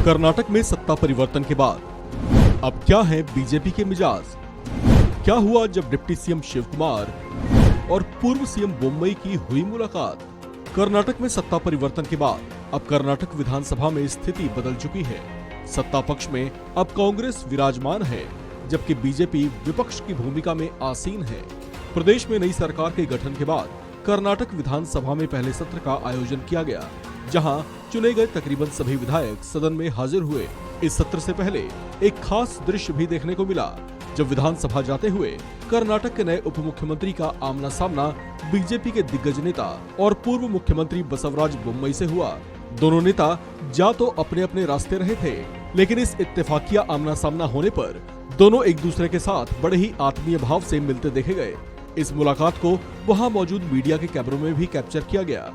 कर्नाटक में सत्ता परिवर्तन के बाद अब क्या है बीजेपी के मिजाज? क्या हुआ जब डिप्टी सीएम शिव कुमार और पूर्व सीएम बोम्मई की हुई मुलाकात? कर्नाटक में सत्ता परिवर्तन के बाद अब कर्नाटक विधानसभा में स्थिति बदल चुकी है। सत्ता पक्ष में अब कांग्रेस विराजमान है, जबकि बीजेपी विपक्ष की भूमिका में आसीन है। प्रदेश में नई सरकार के गठन के बाद कर्नाटक विधानसभा में पहले सत्र का आयोजन किया गया, जहां चुने गए तकरीबन सभी विधायक सदन में हाजिर हुए। इस सत्र से पहले एक खास दृश्य भी देखने को मिला, जब विधानसभा जाते हुए कर्नाटक के नए उप मुख्यमंत्री का आमना सामना बीजेपी के दिग्गज नेता और पूर्व मुख्यमंत्री बसवराज बोम्मई से हुआ। दोनों नेता जा तो अपने अपने रास्ते रहे थे, लेकिन इस इत्तेफाकिया आमना सामना होने पर दोनों एक दूसरे के साथ बड़े ही आत्मीय भाव से मिलते देखे गए। इस मुलाकात को वहां मौजूद मीडिया के कैमरों में भी कैप्चर किया गया।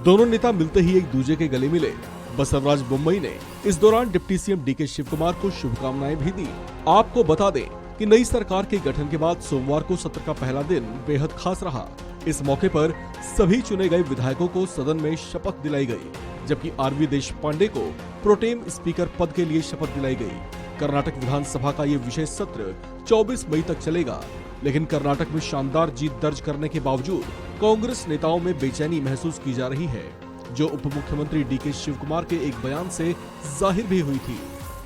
दोनों नेता मिलते ही एक दूसरे के गले मिले। बसवराज बोम्मई ने इस दौरान deputy CM DK Shivakumar को शुभकामनाएं भी दी। आपको बता दें कि नई सरकार के गठन के बाद सोमवार को सत्र का पहला दिन बेहद खास रहा। इस मौके पर सभी चुने गए विधायकों को सदन में शपथ दिलाई गई, जबकि आरवी देशपांडे को प्रोटेम स्पीकर पद के लिए शपथ दिलाई गई। कर्नाटक विधानसभा का ये विशेष सत्र 24 मई तक चलेगा, लेकिन कर्नाटक में शानदार जीत दर्ज करने के बावजूद कांग्रेस नेताओं में बेचैनी महसूस की जा रही है, जो उप मुख्यमंत्री डीके शिव कुमार के एक बयान से जाहिर भी हुई थी।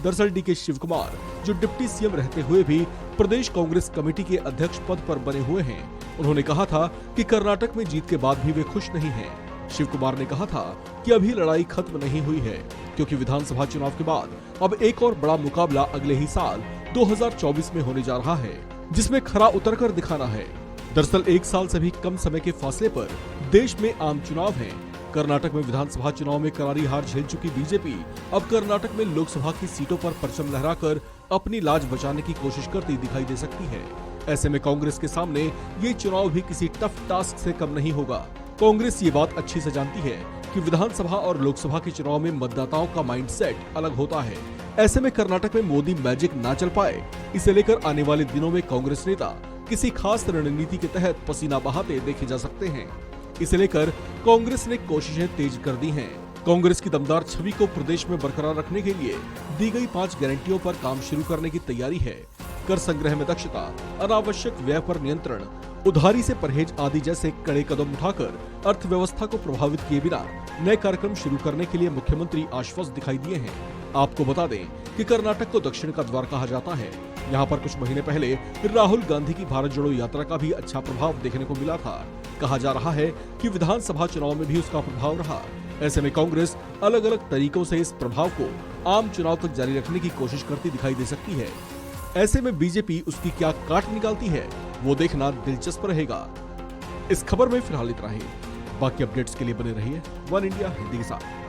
दरअसल डीके शिव कुमार, जो डिप्टी सीएम रहते हुए भी प्रदेश कांग्रेस कमेटी के अध्यक्ष पद पर बने हुए हैं, उन्होंने कहा था कि कर्नाटक में जीत के बाद भी वे खुश नहीं हैं। शिव कुमार ने कहा था कि अभी लड़ाई खत्म नहीं हुई है, क्योंकि विधानसभा चुनाव के बाद अब एक और बड़ा मुकाबला अगले ही साल 2024 में होने जा रहा है, जिसमें खरा उतर कर दिखाना है। दरअसल एक साल से भी कम समय के फासले पर देश में आम चुनाव हैं। कर्नाटक में विधानसभा चुनाव में करारी हार झेल चुकी बीजेपी अब कर्नाटक में लोकसभा की सीटों पर परचम लहराकर अपनी लाज बचाने की कोशिश करती दिखाई दे सकती है। ऐसे में कांग्रेस के सामने ये चुनाव भी किसी टफ टास्क से कम नहीं होगा। कांग्रेस ये बात अच्छी से जानती है कि विधानसभा और लोकसभा के चुनाव में मतदाताओं का माइंडसेट अलग होता है। ऐसे में कर्नाटक में मोदी मैजिक ना चल पाए, इसे लेकर आने वाले दिनों में कांग्रेस नेता किसी खास रणनीति के तहत पसीना बहाते देखे जा सकते हैं। इसे लेकर कांग्रेस ने कोशिशें तेज कर दी हैं। कांग्रेस की दमदार छवि को प्रदेश में बरकरार रखने के लिए दी गई 5 गारंटियों पर काम शुरू करने की तैयारी है। कर संग्रह में दक्षता, अनावश्यक व्यय पर नियंत्रण, उधारी से परहेज आदि जैसे कड़े कदम उठाकर अर्थव्यवस्था को प्रभावित किए बिना नए कार्यक्रम शुरू करने के लिए मुख्यमंत्री आश्वस्त दिखाई दिए हैं। आपको बता दें कि कर्नाटक को दक्षिण का द्वार कहा जाता है। यहाँ पर कुछ महीने पहले राहुल गांधी की भारत जोड़ो यात्रा का भी अच्छा प्रभाव देखने को मिला था। कहा जा रहा है कि विधानसभा चुनाव में भी उसका प्रभाव रहा। ऐसे में कांग्रेस अलग अलग तरीकों से इस प्रभाव को आम चुनाव तक जारी रखने की कोशिश करती दिखाई दे सकती है। ऐसे में बीजेपी उसकी क्या काट निकालती है, वो देखना दिलचस्प रहेगा। इस खबर में फिलहाल इतना ही। बाकी अपडेट्स के लिए बने रहिए वन इंडिया हिंदी के साथ।